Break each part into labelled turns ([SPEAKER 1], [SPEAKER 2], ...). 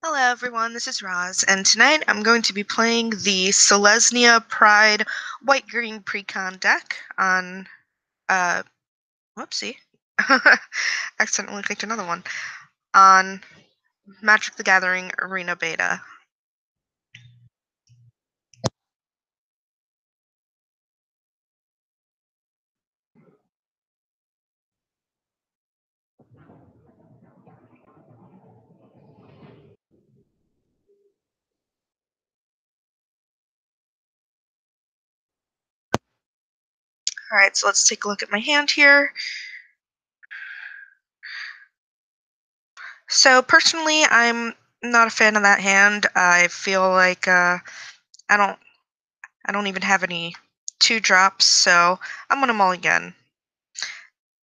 [SPEAKER 1] Hello everyone, this is Roz, and tonight I'm going to be playing the Selesnya Pride White-Green Precon deck on, whoopsie, accidentally clicked another one, on Magic the Gathering Arena Beta. Alright, so let's take a look at my hand here. So personally, I'm not a fan of that hand. I feel like I don't even have any 2-drops, so I'm gonna mulligan.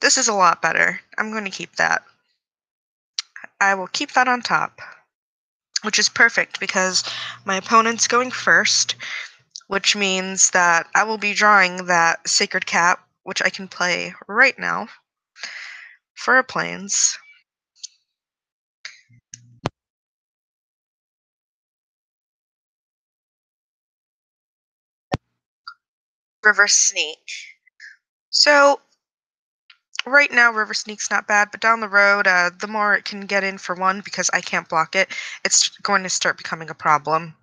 [SPEAKER 1] This is a lot better. I'm going to keep that. I will keep that on top, which is perfect because my opponent's going first, which means that I will be drawing that Sacred Cap, which I can play right now for a Plains. River Sneak. So right now River Sneak's not bad, but down the road, the more it can get in for one, because I can't block it, it's going to start becoming a problem.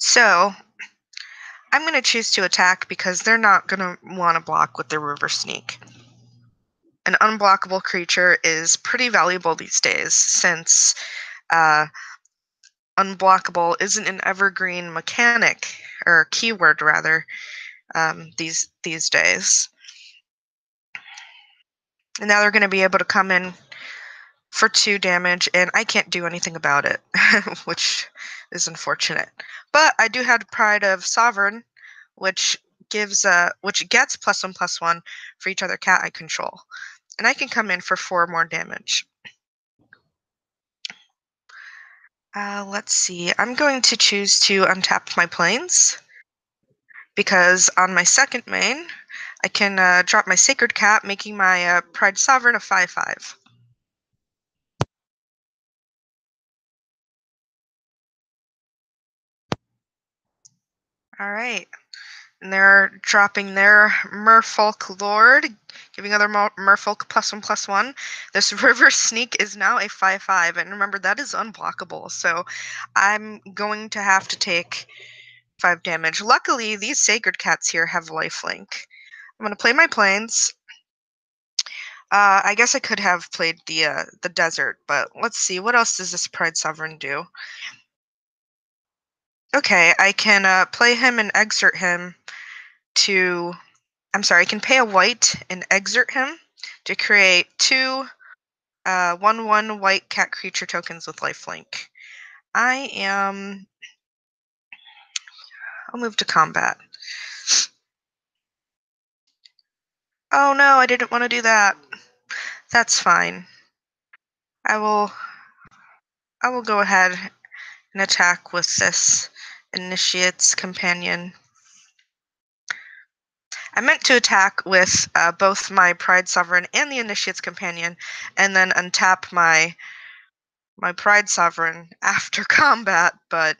[SPEAKER 1] So I'm going to choose to attack because they're not going to want to block with their River Sneak. An unblockable creature is pretty valuable these days, since unblockable isn't an evergreen mechanic, or keyword rather, these days. And now they're going to be able to come in for 2 damage, and I can't do anything about it, which is unfortunate. But I do have Pride of Sovereign, which gets +1/+1 for each other cat I control. And I can come in for 4 more damage. Let's see. I'm going to choose to untap my Plains, because on my second main, I can drop my Sacred Cat, making my Pride Sovereign a 5/5. Alright. And they're dropping their Merfolk Lord, giving other Merfolk +1/+1. This River Sneak is now a 5/5, and remember, that is unblockable, so I'm going to have to take 5 damage. Luckily, these Sacred Cats here have lifelink. I'm going to play my Plains. I guess I could have played the Desert, but let's see. What else does this Pride Sovereign do? Okay, I can play him and exert him to... I'm sorry, I can pay a white and exert him to create 2 1/1 white cat creature tokens with lifelink. I'll move to combat. Oh no, I didn't want to do that. That's fine. I will go ahead and attack with this Initiate's Companion. I meant to attack with both my Pride Sovereign and the Initiate's Companion, and then untap my Pride Sovereign after combat, but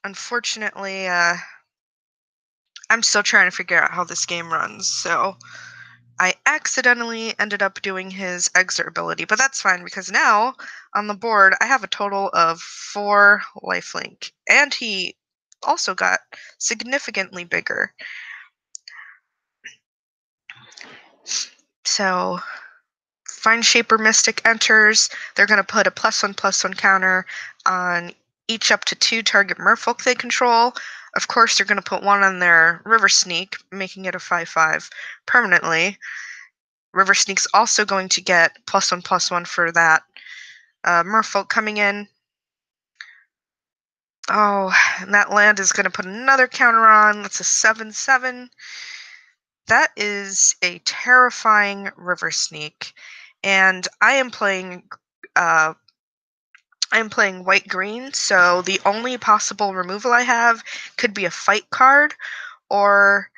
[SPEAKER 1] unfortunately, I'm still trying to figure out how this game runs, so I accidentally ended up doing his exert ability, but that's fine, because now, on the board, I have a total of 4 lifelink, and he also got significantly bigger. So, Find Shaper Mystic enters. They're going to put a +1/+1 counter on each up to 2 target Merfolk they control. Of course, they're going to put 1 on their River Sneak, making it a 5/5 permanently. River Sneak's also going to get +1/+1 for that Merfolk coming in. Oh, and that land is going to put another counter on. That's a 7/7. That is a terrifying River Sneak. And I am playing white-green, so the only possible removal I have could be a fight card, or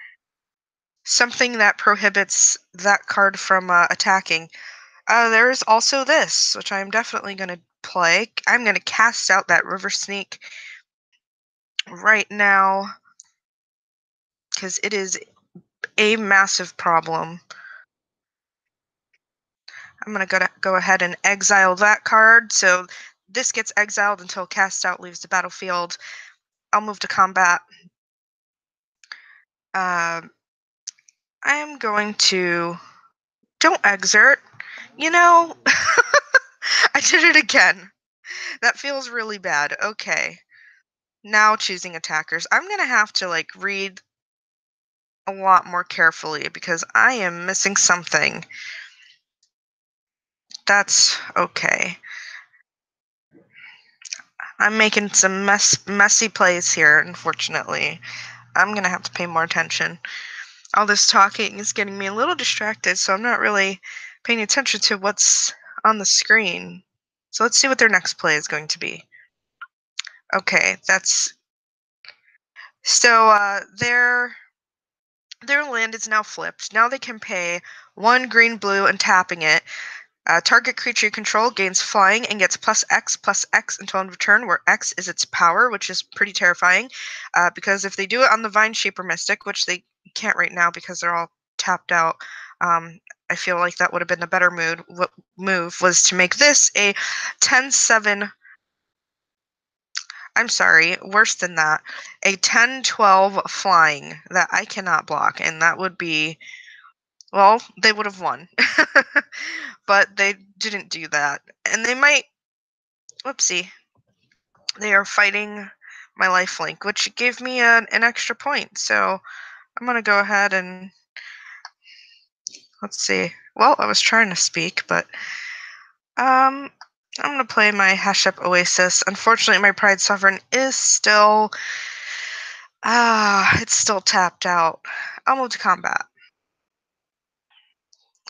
[SPEAKER 1] something that prohibits that card from attacking. There is also this, which I'm definitely going to play. I'm going to cast out that River Sneak right now because it is a massive problem. I'm going to go ahead and exile that card. So this gets exiled until cast out leaves the battlefield. I'll move to combat. I am going to... Don't exert. You know, I did it again. That feels really bad. Okay. Now choosing attackers. I'm going to have to, like, read a lot more carefully because I am missing something. That's okay. I'm making some messy plays here, unfortunately. I'm going to have to pay more attention. All this talking is getting me a little distracted, so I'm not really paying attention to what's on the screen. So let's see what their next play is going to be. Okay, that's... So, their land is now flipped. Now they can pay 1 green, blue, and tapping it. Target creature you control gains flying and gets +X until end of turn, where X is its power, which is pretty terrifying. Because if they do it on the Vine Shaper Mystic, which they can't right now because they're all tapped out, I feel like that would have been a better move was to make this a 10/7. I'm sorry, worse than that. A 10/12 flying that I cannot block, and that would be... Well, they would have won. But they didn't do that. And they might... Whoopsie. They are fighting my lifelink, which gave me an extra point. So I'm going to go ahead and... Let's see. Well, I was trying to speak, but... I'm going to play my Hashep Oasis. Unfortunately, my Pride Sovereign is still... it's still tapped out. I'll move to combat.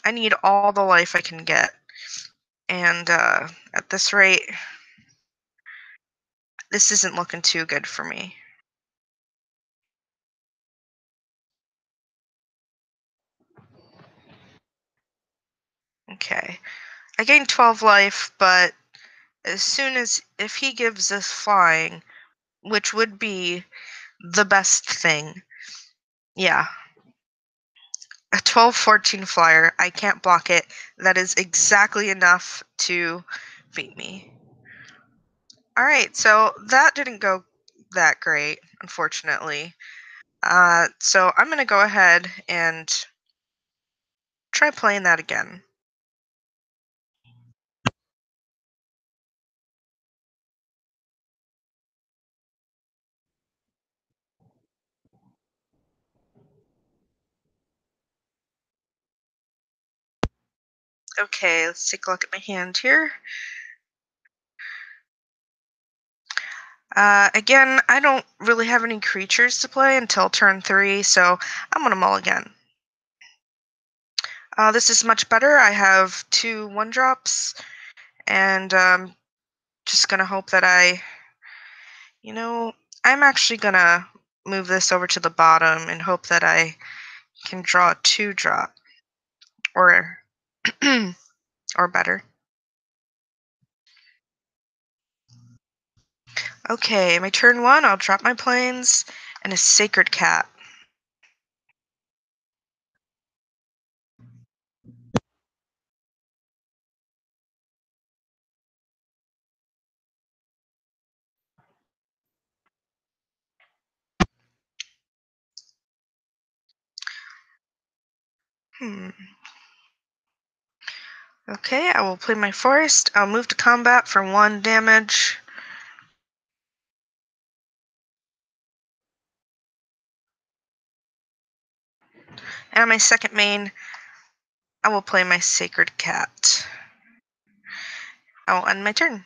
[SPEAKER 1] I need all the life I can get. And at this rate, this isn't looking too good for me. Okay. I gained 12 life, but as soon as... If he gives us flying, which would be the best thing. Yeah. A 12/14 flyer. I can't block it. That is exactly enough to beat me. Alright, so that didn't go that great, unfortunately. So I'm going to go ahead and try playing that again. Okay, let's take a look at my hand here. Again, I don't really have any creatures to play until turn 3, so I'm going to mulligan. This is much better. I have 2 1-drops, and just going to hope that I'm actually going to move this over to the bottom and hope that I can draw a 2-drop, or, or better. Okay, my turn 1, I'll drop my planes, and a Sacred Cat. Okay, I will play my forest. I'll move to combat for 1 damage. And on my second main, I will play my Sacred Cat. I will end my turn.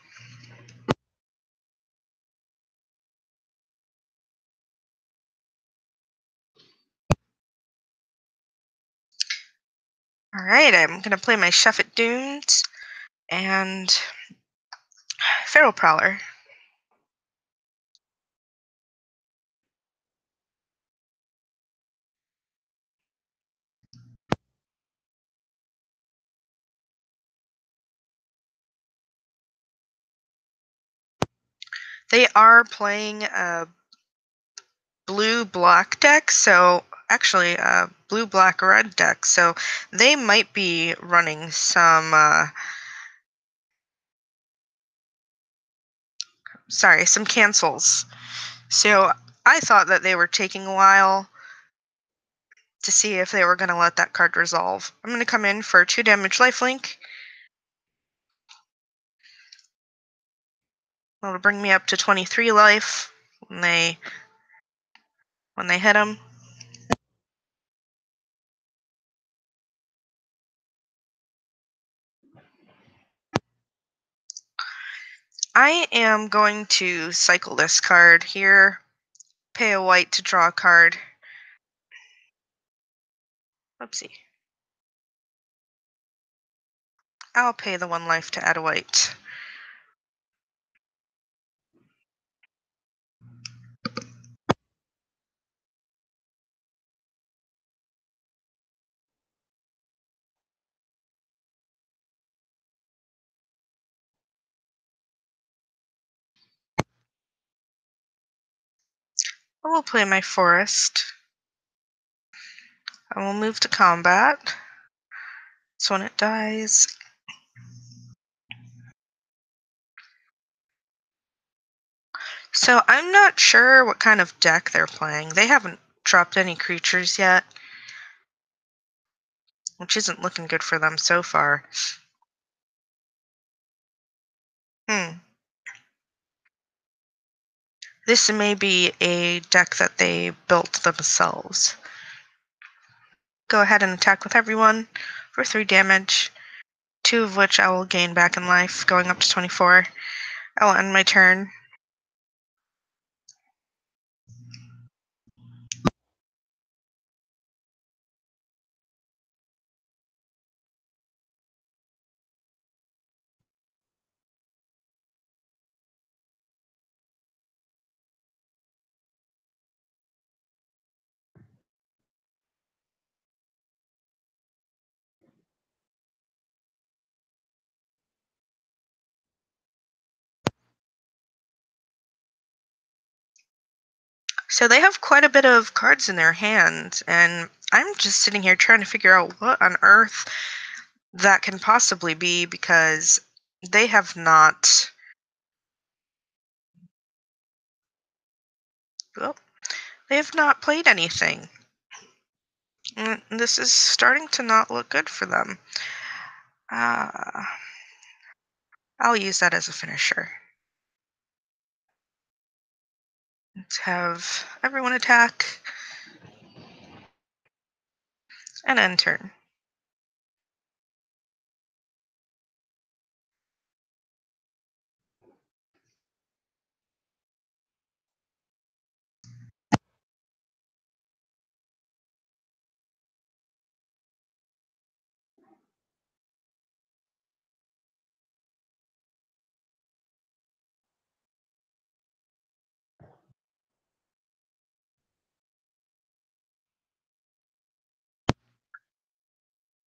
[SPEAKER 1] Alright, I'm going to play my Sheffet Dunes and Feral Prowler. They are playing a blue-black deck, so actually a blue-black-red deck, so they might be running some, some cancels. So I thought that they were taking a while to see if they were going to let that card resolve. I'm going to come in for 2 damage lifelink. That'll bring me up to 23 life when they hit him. I am going to cycle this card here. Pay a white to draw a card. Oopsie. I'll pay the 1 life to add a white. I will play my forest. I will move to combat. So when it dies, so I'm not sure what kind of deck they're playing. They haven't dropped any creatures yet, which isn't looking good for them so far. This may be a deck that they built themselves. Go ahead and attack with everyone for 3 damage, 2 of which I will gain back in life, going up to 24. I will end my turn. So they have quite a bit of cards in their hand, and I'm just sitting here trying to figure out what on earth that can possibly be, because they have not. Well, they have not played anything. This is starting to not look good for them. I'll use that as a finisher. Let's have everyone attack and end turn.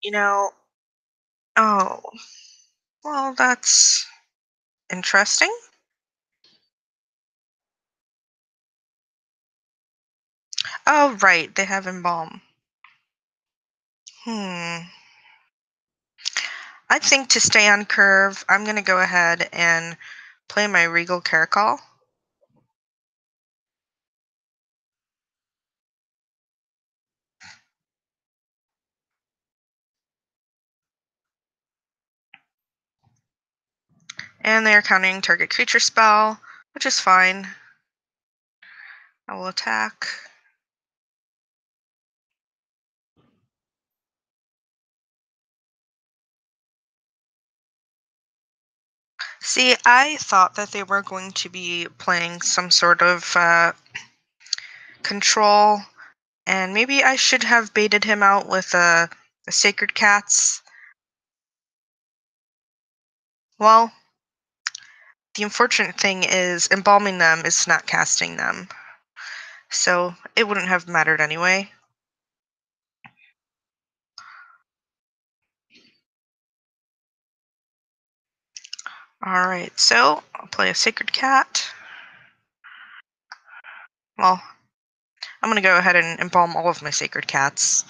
[SPEAKER 1] You know, oh, well, that's interesting. Oh, right, they have Embalm. I think to stay on curve, I'm going to go ahead and play my Regal Caracol. And they are counting target creature spell, which is fine. I will attack. See, I thought that they were going to be playing some sort of control, and maybe I should have baited him out with a Sacred Cats. Well, the unfortunate thing is embalming them is not casting them, so it wouldn't have mattered anyway. Alright, so I'll play a Sacred Cat. Well, I'm gonna go ahead and embalm all of my sacred cats.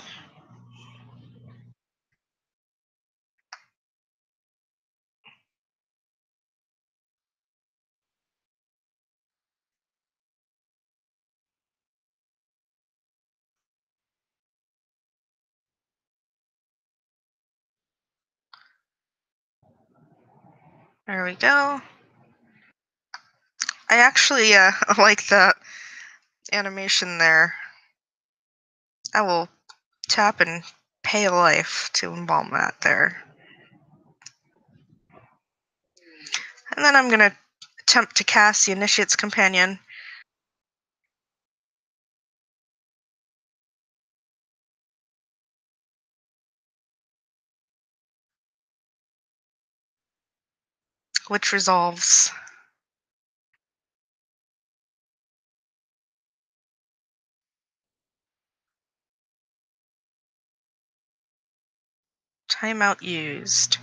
[SPEAKER 1] There we go. I actually like the animation there. I will tap and pay a life to embalm that there. And then I'm gonna attempt to cast the Initiate's Companion. Which resolves. Timeout used.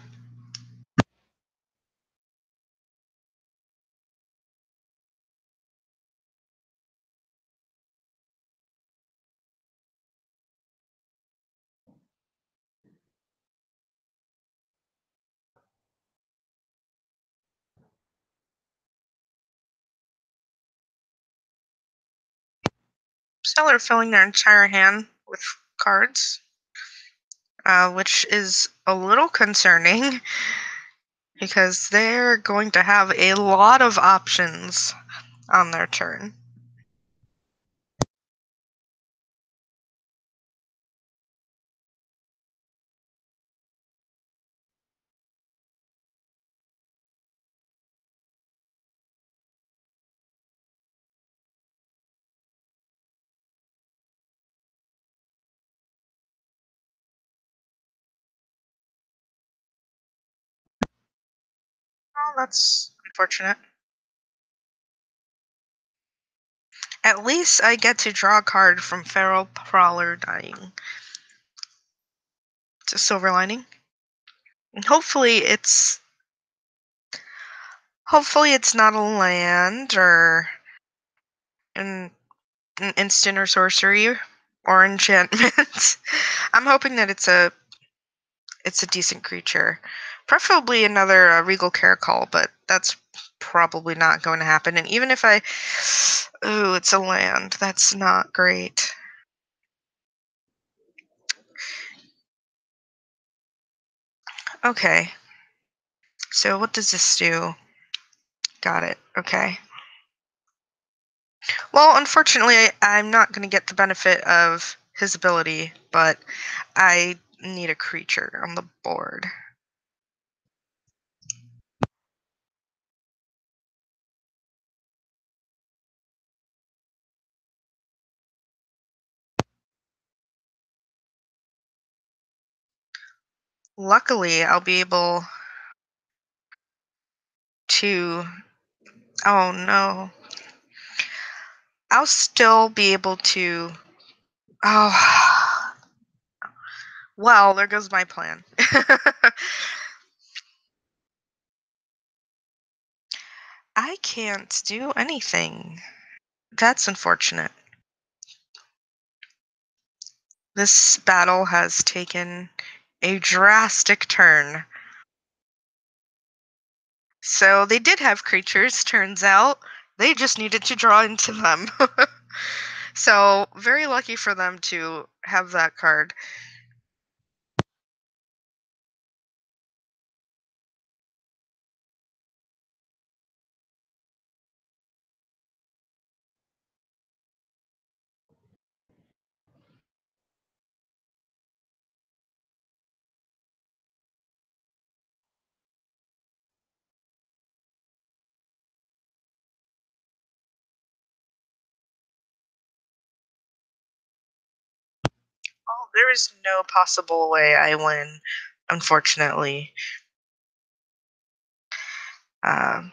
[SPEAKER 1] Seller filling their entire hand with cards, which is a little concerning because they're going to have a lot of options on their turn. Oh, that's unfortunate. At least I get to draw a card from Feral Prowler dying. It's a silver lining. And hopefully it's not a land or an, an instant or sorcery or enchantment. I'm hoping that it's a decent creature. Preferably another Regal Caracol, but that's probably not going to happen. And even if I... Ooh, it's a land. That's not great. Okay. So what does this do? Got it. Okay. Well, unfortunately, I'm not going to get the benefit of his ability, but I need a creature on the board. Luckily, I'll be able to... Oh, no. I'll still be able to... Oh... Well, there goes my plan. I can't do anything. That's unfortunate. This battle has taken a drastic turn. So they did have creatures, turns out. They just needed to draw into them. So, very lucky for them to have that card. Oh, there is no possible way I win, unfortunately. Um,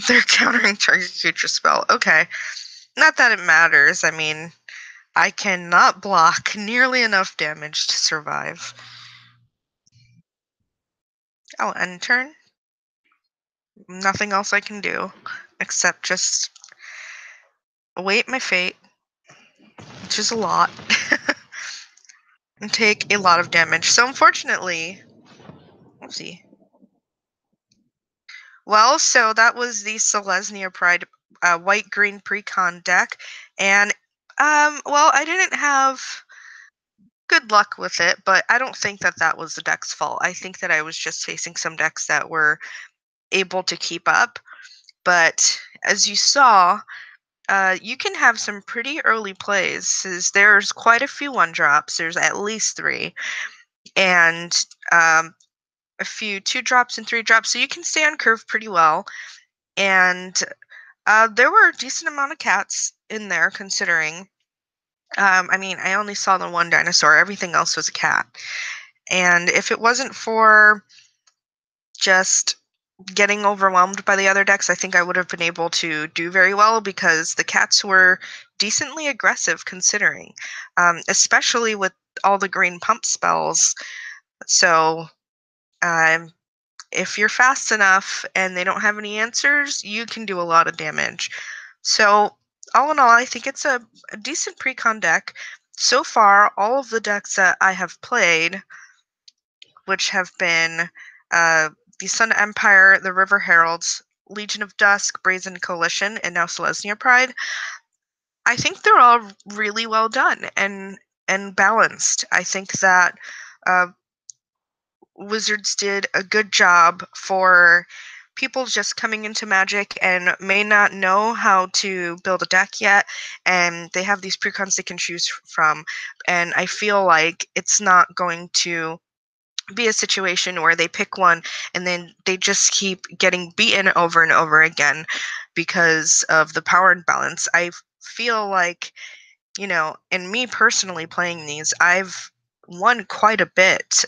[SPEAKER 1] They're countering target creature spell. Okay. Not that it matters. I mean, I cannot block nearly enough damage to survive. Oh, end turn? Nothing else I can do except just await my fate, which is a lot, and take a lot of damage. So unfortunately, oopsie. Well, so that was the Selesnya Pride white green precon deck, and well, I didn't have good luck with it, but I don't think that that was the deck's fault. I think that I was just facing some decks that were able to keep up. But as you saw, you can have some pretty early plays. There's quite a few one drops. There's at least three, and a few two drops and three drops. So you can stay on curve pretty well. And there were a decent amount of cats in there, considering. I mean, I only saw the one dinosaur. Everything else was a cat. And if it wasn't for just getting overwhelmed by the other decks, I think I would have been able to do very well because the cats were decently aggressive considering, especially with all the green pump spells. So um, if you're fast enough and they don't have any answers, you can do a lot of damage. So all in all, I think it's a decent precon deck. So far, all of the decks that I have played, which have been uh, the Sun Empire, the River Heralds, Legion of Dusk, Brazen Coalition, and now Selesnya Pride. I think they're all really well done and balanced. I think that uh, Wizards did a good job for people just coming into Magic and may not know how to build a deck yet, and they have these precons they can choose from. And I feel like it's not going to be a situation where they pick one and then they just keep getting beaten over and over again because of the power imbalance. I feel like, and me personally playing these, I've won quite a bit,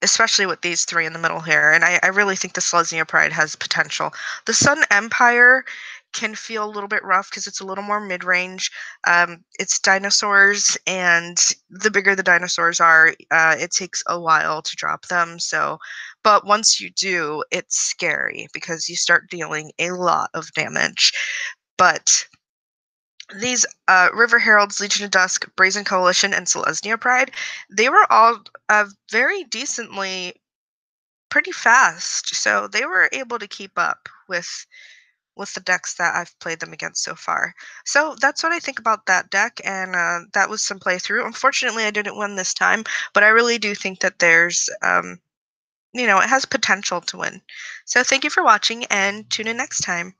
[SPEAKER 1] especially with these three in the middle here. And I really think the Selesnya Pride has potential. The Sun Empire can feel a little bit rough because it's a little more mid-range. It's dinosaurs, and the bigger the dinosaurs are, it takes a while to drop them. So, but once you do, it's scary because you start dealing a lot of damage. But these River Heralds, Legion of Dusk, Brazen Coalition, and Selesnya Pride, they were all very decently pretty fast, so they were able to keep up with the decks that I've played them against so far. So that's what I think about that deck, and that was some playthrough. Unfortunately, I didn't win this time, but I really do think that there's, it has potential to win. So thank you for watching, and tune in next time.